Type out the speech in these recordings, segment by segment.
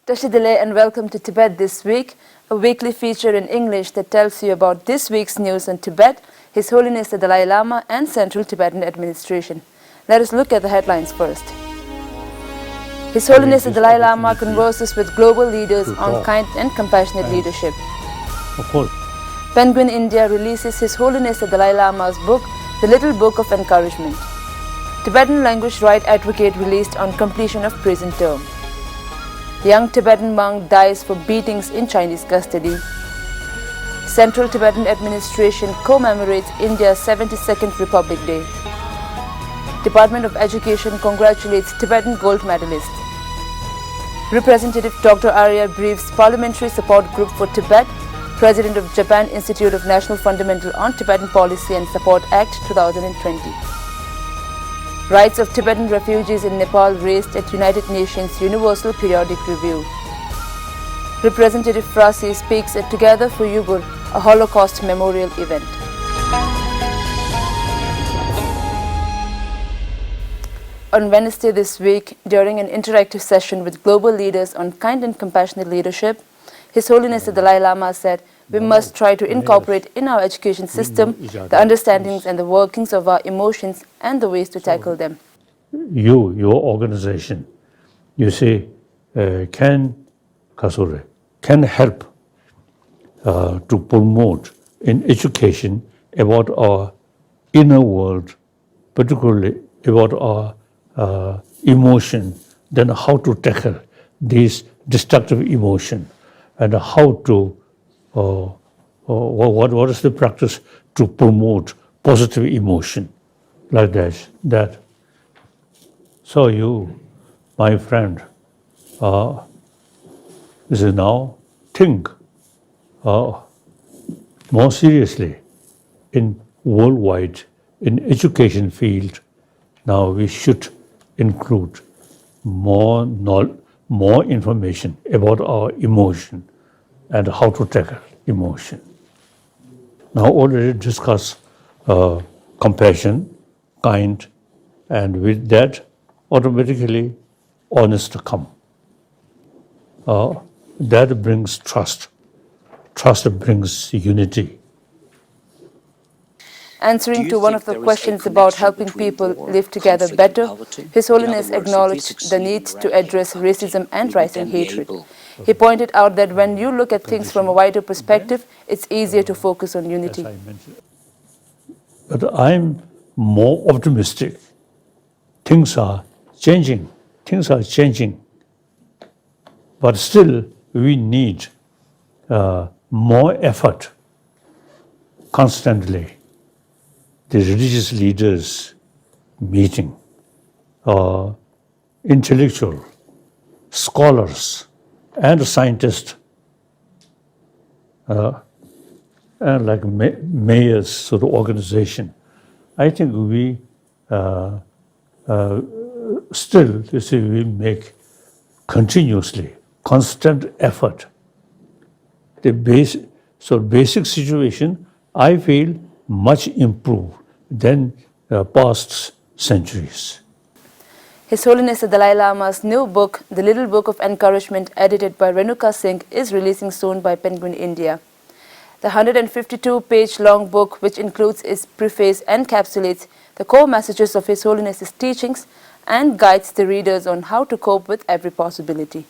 Tashi and welcome to Tibet This Week, a weekly feature in English that tells you about this week's news on Tibet, His Holiness the Dalai Lama and Central Tibetan Administration. Let us look at the headlines first. His Holiness the Dalai Lama converses with global leaders on kind and compassionate leadership. Of course. Penguin India releases His Holiness the Dalai Lama's book, The Little Book of Encouragement. Tibetan language right advocate released on completion of prison term. Young Tibetan monk dies for beatings in Chinese custody. Central Tibetan Administration commemorates India's 72nd Republic Day. Department of Education congratulates Tibetan gold medalist. Representative Dr. Arya briefs Parliamentary Support Group for Tibet, President of Japan Institute of National Fundamental on Tibetan Policy and Support Act 2020. Rights of Tibetan refugees in Nepal raised at United Nations Universal Periodic Review. Representative Frasi speaks at Together for Uyghur, a Holocaust memorial event. On Wednesday this week, during an interactive session with global leaders on kind and compassionate leadership, His Holiness the Dalai Lama said, we must try to incorporate in our education system the understandings and the workings of our emotions and the ways to tackle them. Your organization, you say, can help to promote in education about our inner world, particularly about our emotion, then how to tackle these destructive emotion, and how to what is the practice to promote positive emotion, like that. So you, my friend, is now think more seriously in worldwide in education field. Now we should include more information about our emotion and how to tackle emotion. Now already discuss compassion, kind, and with that automatically honest come. That brings trust. Trust brings unity. Answering to one of the questions about helping people live together better, His Holiness acknowledged the need to address racism and rising hatred. He pointed out that when you look at things from a wider perspective, it's easier to focus on unity. But I'm more optimistic. Things are changing. But still, we need more effort constantly. The religious leaders meeting, intellectual, scholars, and scientists, and like mayors sort of organization. I think we still, you see, we make continuously, constant effort. The basic situation, I feel, much improved than past centuries. His Holiness the Dalai Lama's new book, The Little Book of Encouragement, edited by Renuka Singh, is releasing soon by Penguin India. The 152-page long book, which includes its preface, encapsulates the core messages of His Holiness's teachings and guides the readers on how to cope with every possibility.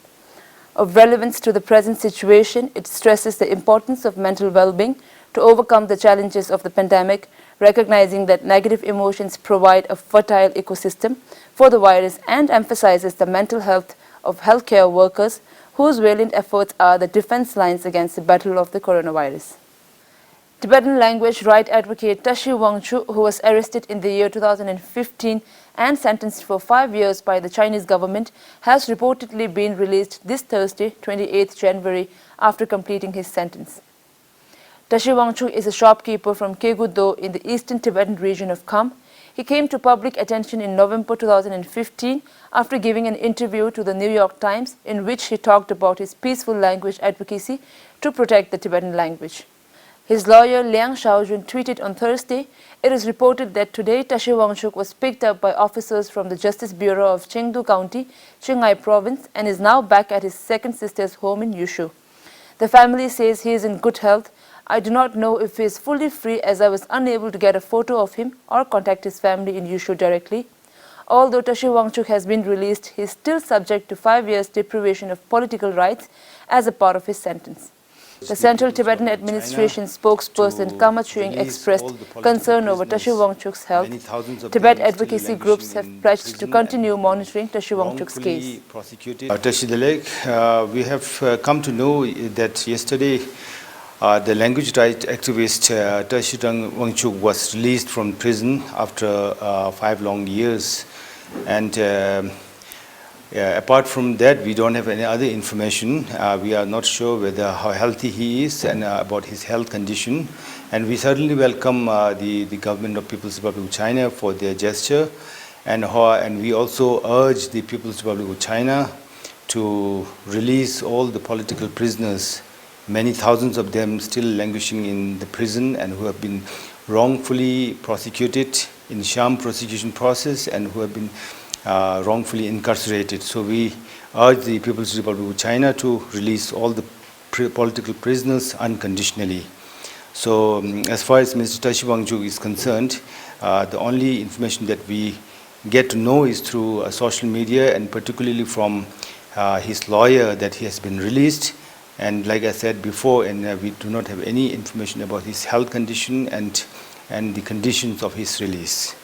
Of relevance to the present situation, it stresses the importance of mental well-being to overcome the challenges of the pandemic, recognizing that negative emotions provide a fertile ecosystem for the virus, and emphasizes the mental health of healthcare workers whose valiant efforts are the defense lines against the battle of the coronavirus. Tibetan language right advocate Tashi Wangchuk, who was arrested in the year 2015 and sentenced for 5 years by the Chinese government, has reportedly been released this Thursday, 28 January, after completing his sentence. Tashi Wangchuk is a shopkeeper from Kegu-do in the eastern Tibetan region of Kham. He came to public attention in November 2015 after giving an interview to the New York Times in which he talked about his peaceful language advocacy to protect the Tibetan language. His lawyer Liang Shaojun tweeted on Thursday, "It is reported that today Tashi Wangchuk was picked up by officers from the Justice Bureau of Chengdu County, Qinghai Province, and is now back at his second sister's home in Yushu. The family says he is in good health. I do not know if he is fully free as I was unable to get a photo of him or contact his family in Yushu directly. Although Tashi Wangchuk has been released, he is still subject to 5 years deprivation of political rights as a part of his sentence." The Central Tibetan Administration spokesperson Kama Chuing expressed concern over Tashi Wangchuk's health. Tibet advocacy groups have pledged to continue monitoring Tashi Wangchuk's case. Tashi Dalai, we have come to know that yesterday the language rights activist Tashi Wangchuk was released from prison after 5 long years. And apart from that, we don't have any other information. We are not sure whether how healthy he is and about his health condition. And we certainly welcome the government of People's Republic of China for their gesture. And we also urge the People's Republic of China to release all the political prisoners, many thousands of them still languishing in the prison and who have been wrongfully prosecuted in sham prosecution process and who have been wrongfully incarcerated. So we urge the People's Republic of China to release all the political prisoners unconditionally. So as far as Mr. Tashi Wangchuk is concerned, the only information that we get to know is through social media and particularly from his lawyer that he has been released. And like I said before, we do not have any information about his health condition and the conditions of his release.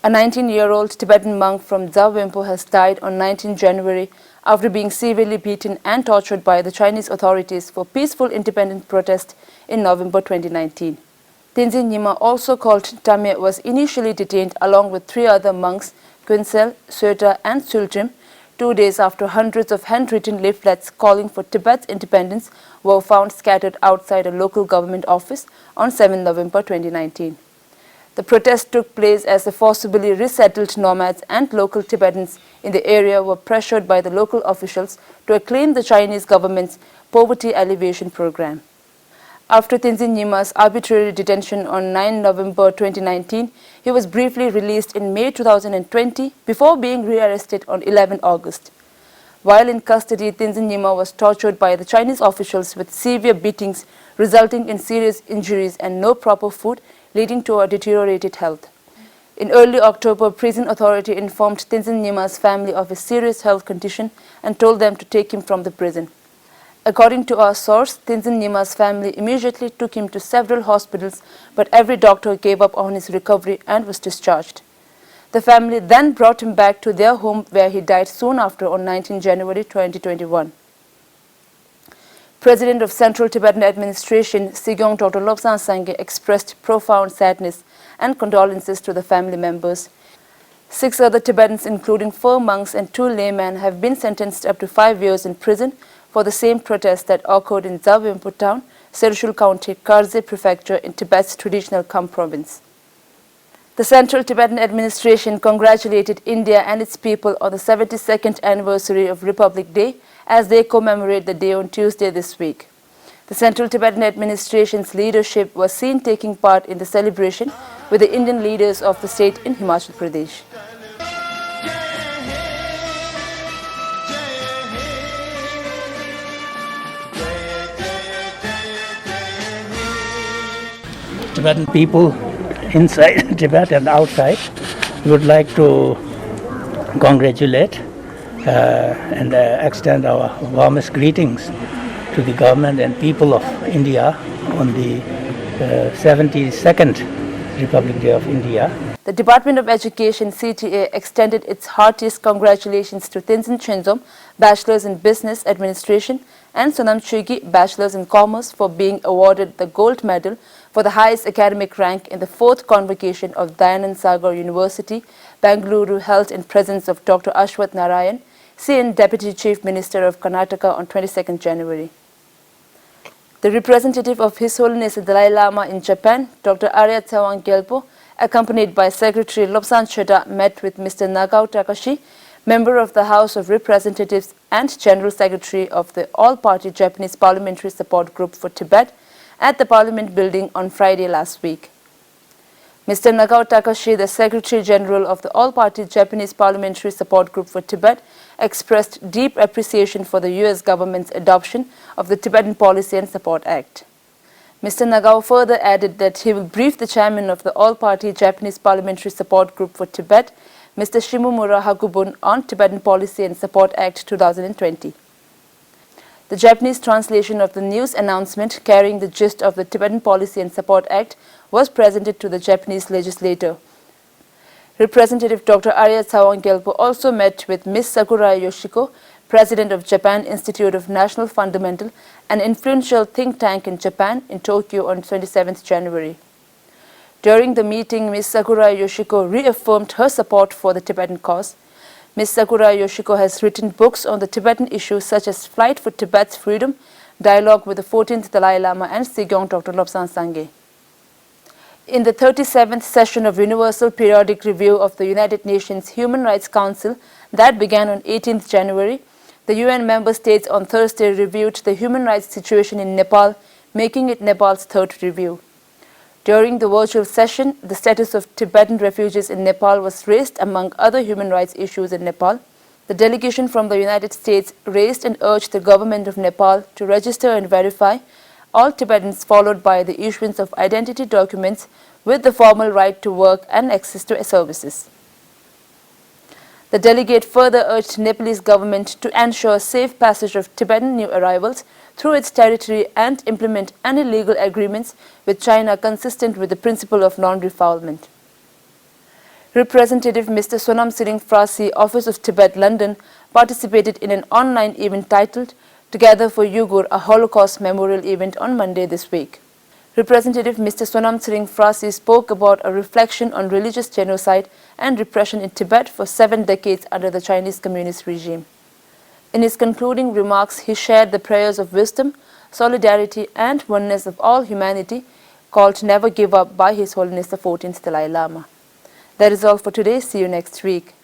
A 19-year-old Tibetan monk from Zawempo has died on 19 January after being severely beaten and tortured by the Chinese authorities for peaceful independent protest in November 2019. Tenzin Nima, also called Tamye, was initially detained along with 3 other monks, Kwinsel, Söta and Sultrim, 2 days after hundreds of handwritten leaflets calling for Tibet's independence were found scattered outside a local government office on 7 November 2019. The protest took place as the forcibly resettled nomads and local Tibetans in the area were pressured by the local officials to acclaim the Chinese government's poverty alleviation program. After Tenzin Nima's arbitrary detention on 9 November 2019, he was briefly released in May 2020 before being rearrested on 11 August. While in custody, Tenzin Nima was tortured by the Chinese officials with severe beatings resulting in serious injuries and no proper food, leading to a deteriorated health. In early October, prison authority informed Tenzin Nima's family of his serious health condition and told them to take him from the prison. According to our source, Tenzin Nima's family immediately took him to several hospitals, but every doctor gave up on his recovery and was discharged. The family then brought him back to their home where he died soon after on 19 January 2021. President of Central Tibetan Administration, Sigyong Dr. Lobsang Sangye, expressed profound sadness and condolences to the family members. 6 other Tibetans, including 4 monks and 2 laymen, have been sentenced up to 5 years in prison for the same protest that occurred in Zawempo town, Sershul County, Karze Prefecture in Tibet's traditional Kham province. The Central Tibetan Administration congratulated India and its people on the 72nd anniversary of Republic Day as they commemorate the day on Tuesday this week. The Central Tibetan Administration's leadership was seen taking part in the celebration with the Indian leaders of the state in Himachal Pradesh. Tibetan people inside Tibet and outside would like to congratulate and extend our warmest greetings to the government and people of India on the 72nd Republic Day of India. The Department of Education, CTA, extended its heartiest congratulations to Tenzin Chinzom, Bachelor's in Business Administration, and Sonam Chugi, Bachelor's in Commerce, for being awarded the gold medal for the highest academic rank in the 4th convocation of Dayanand Sagar University, Bengaluru, held in presence of Dr. Ashwath Narayan, CN Deputy Chief Minister of Karnataka, on 22nd January. The representative of His Holiness the Dalai Lama in Japan, Dr. Arya Tsewang Gyalpo, accompanied by Secretary Lobsang Chöda, met with Mr. Nagao Takashi, member of the House of Representatives and General Secretary of the All-Party Japanese Parliamentary Support Group for Tibet, at the Parliament building on Friday last week. Mr. Nagao Takashi, the Secretary General of the All-Party Japanese Parliamentary Support Group for Tibet, expressed deep appreciation for the US government's adoption of the Tibetan Policy and Support Act. Mr. Nagao further added that he will brief the chairman of the All-Party Japanese Parliamentary Support Group for Tibet, Mr. Shimomura Hakubun, on Tibetan Policy and Support Act 2020. The Japanese translation of the news announcement carrying the gist of the Tibetan Policy and Support Act was presented to the Japanese legislator. Representative Dr. Arya Tsawang-Gyalpo also met with Ms. Sakurai Yoshiko, President of Japan Institute of National Fundamental, an influential think tank in Japan, in Tokyo on 27th January. During the meeting, Ms. Sakurai Yoshiko reaffirmed her support for the Tibetan cause. Ms. Sakurai Yoshiko has written books on the Tibetan issues such as Flight for Tibet's Freedom, Dialogue with the 14th Dalai Lama, and Sigyong Dr. Lobsang Sangye. In the 37th session of Universal Periodic Review of the United Nations Human Rights Council that began on 18th January, the UN member states on Thursday reviewed the human rights situation in Nepal, making it Nepal's third review. During the virtual session, the status of Tibetan refugees in Nepal was raised among other human rights issues in Nepal. The delegation from the United States raised and urged the government of Nepal to register and verify all Tibetans, followed by the issuance of identity documents with the formal right to work and access to services. The delegate further urged Nepalese government to ensure safe passage of Tibetan new arrivals through its territory and implement any legal agreements with China consistent with the principle of non-refoulement. Representative Mr. Sonam Siring Frasi, Office of Tibet, London, participated in an online event titled Together for Uyghur, a Holocaust Memorial event on Monday this week. Representative Mr. Sonam Siring Frasi spoke about a reflection on religious genocide and repression in Tibet for 7 decades under the Chinese Communist regime. In his concluding remarks, he shared the prayers of wisdom, solidarity and oneness of all humanity, called Never Give Up by His Holiness the 14th Dalai Lama. That is all for today. See you next week.